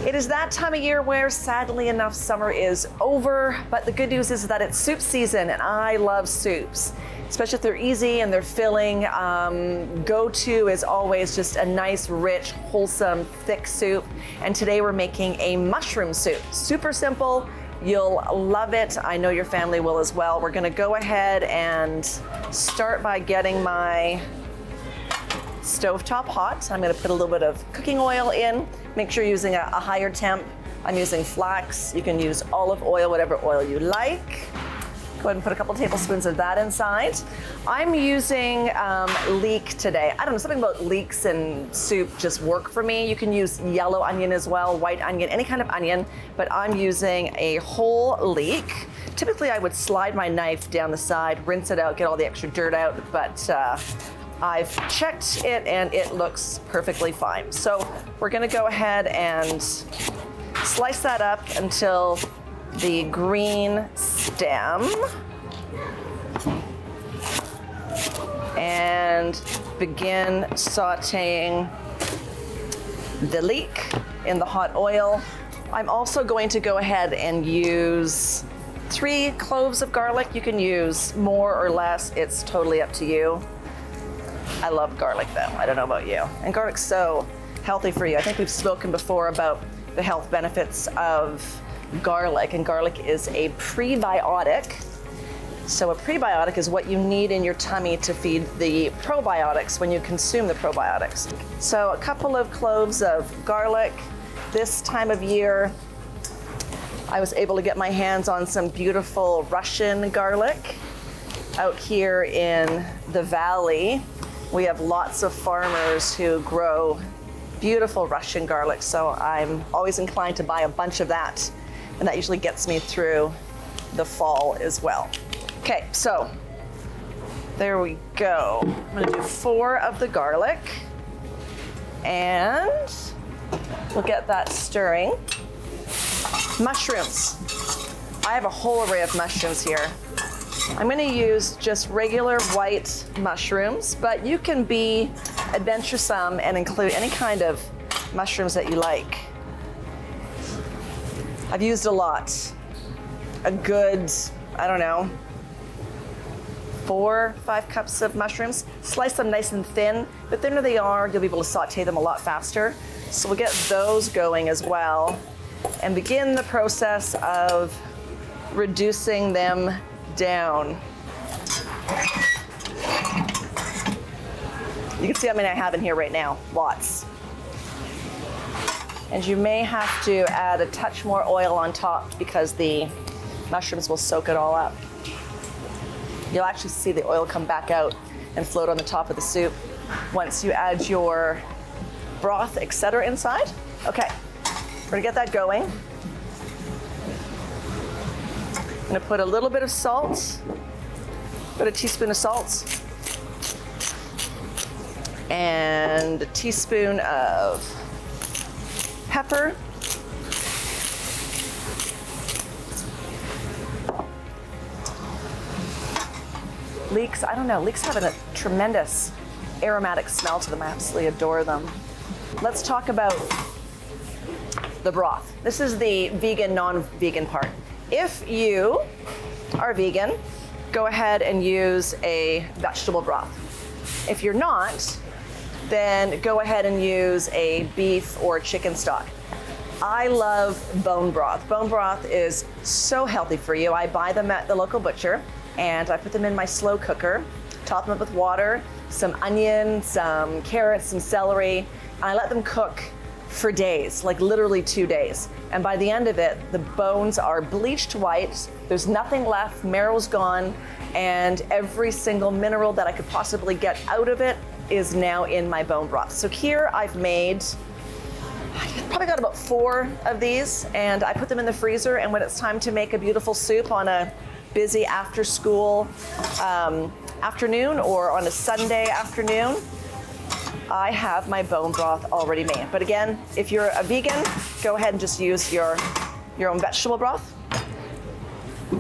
It is that time of year where, sadly enough, summer is over, but the good news is that it's soup season, and I love soups, especially if they're easy and they're filling. Go-to is always just a nice, rich, wholesome, thick soup, and today we're making a mushroom soup. Super simple. You'll love it. I know your family will as well. We're gonna go ahead and start by getting my stovetop hot. I'm gonna put a little bit of cooking oil in. Make sure you're using a higher temp. I'm using flax. You can use olive oil, whatever oil you like. Go ahead and put a couple tablespoons of that inside. I'm using leek today. I don't know, something about leeks and soup just work for me. You can use yellow onion as well, white onion, any kind of onion, but I'm using a whole leek. Typically I would slide my knife down the side, rinse it out, get all the extra dirt out, but I've checked it and it looks perfectly fine. So we're gonna go ahead and slice that up until the green stem and begin sauteing the leek in the hot oil. I'm also going to go ahead and use 3 cloves of garlic. You can use more or less, it's totally up to you. I love garlic though, I don't know about you. And garlic's so healthy for you. I think we've spoken before about the health benefits of garlic, and garlic is a prebiotic. So a prebiotic is what you need in your tummy to feed the probiotics when you consume the probiotics. So a couple of cloves of garlic. This time of year, I was able to get my hands on some beautiful Russian garlic. Out here in the valley, we have lots of farmers who grow beautiful Russian garlic, so I'm always inclined to buy a bunch of that, and that usually gets me through the fall as well. Okay, so there we go. I'm gonna do 4 of the garlic, and we'll get that stirring. Mushrooms. I have a whole array of mushrooms here. I'm gonna use just regular white mushrooms, but you can be adventuresome and include any kind of mushrooms that you like. I've used a lot. A good, I don't know, 4, 5 cups of mushrooms. Slice them nice and thin. The thinner they are, you'll be able to saute them a lot faster. So we'll get those going as well and begin the process of reducing them down. You can see how many I have in here right now, lots. And you may have to add a touch more oil on top because the mushrooms will soak it all up. You'll actually see the oil come back out and float on the top of the soup once you add your broth, etc. inside. Okay, we're gonna get that going. I'm gonna put a little bit of salt, about a teaspoon of salt, and a teaspoon of pepper, leeks, I don't know, leeks have a tremendous aromatic smell to them. I absolutely adore them. Let's talk about the broth. This is the vegan, non-vegan part. If you are vegan, go ahead and use a vegetable broth. If you're not, then go ahead and use a beef or chicken stock. I love bone broth. Bone broth is so healthy for you. I buy them at the local butcher and I put them in my slow cooker, top them up with water, some onion, some carrots, some celery, and I let them cook for days, like literally 2 days. And by the end of it, the bones are bleached white, there's nothing left, marrow's gone, and every single mineral that I could possibly get out of it is now in my bone broth. So here I've made, I probably got about 4 of these, and I put them in the freezer, and when it's time to make a beautiful soup on a busy after school afternoon or on a Sunday afternoon, I have my bone broth already made. But again, if you're a vegan, go ahead and just use your own vegetable broth.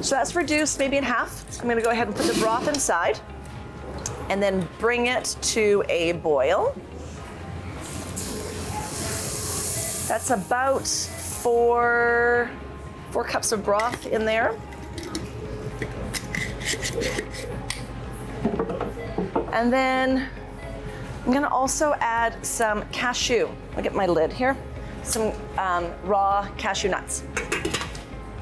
So that's reduced maybe in half. I'm gonna go ahead and put the broth inside and then bring it to a boil. That's about four cups of broth in there. And then I'm gonna also add some cashew. I'll get my lid here. Some raw cashew nuts.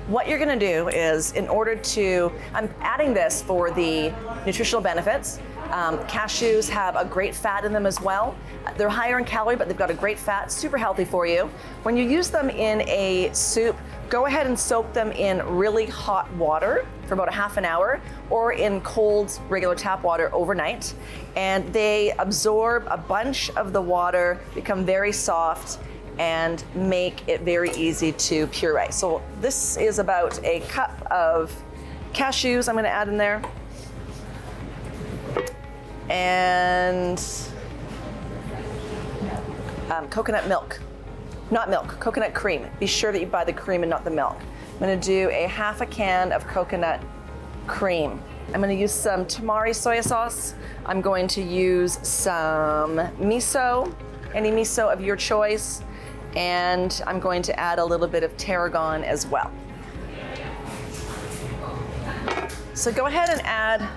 What you're gonna do is, I'm adding this for the nutritional benefits. Cashews have a great fat in them as well. They're higher in calorie, but they've got a great fat, super healthy for you. When you use them in a soup, go ahead and soak them in really hot water for about a half an hour, or in cold, regular tap water overnight. And they absorb a bunch of the water, become very soft, and make it very easy to puree. So this is about a cup of cashews I'm gonna add in there. And coconut milk. Not milk, coconut cream. Be sure that you buy the cream and not the milk. I'm gonna do a half a can of coconut cream. I'm gonna use some tamari soy sauce. I'm going to use some miso, any miso of your choice. And I'm going to add a little bit of tarragon as well. So go ahead and add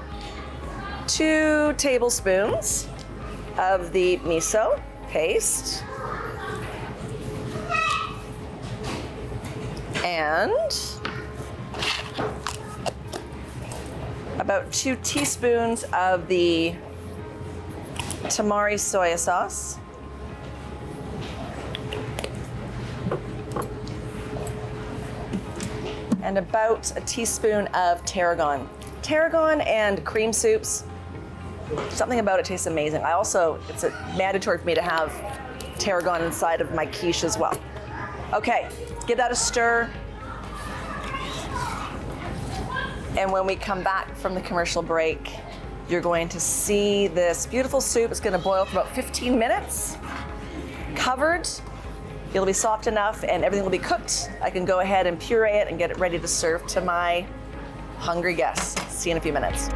2 tablespoons of the miso paste. And about 2 teaspoons of the tamari soy sauce. And about a teaspoon of tarragon. Tarragon and cream soups, something about it tastes amazing. It's mandatory for me to have tarragon inside of my quiche as well. Okay, give that a stir. And when we come back from the commercial break, you're going to see this beautiful soup. It's gonna boil for about 15 minutes, covered. It'll be soft enough and everything will be cooked. I can go ahead and puree it and get it ready to serve to my hungry guests. See you in a few minutes.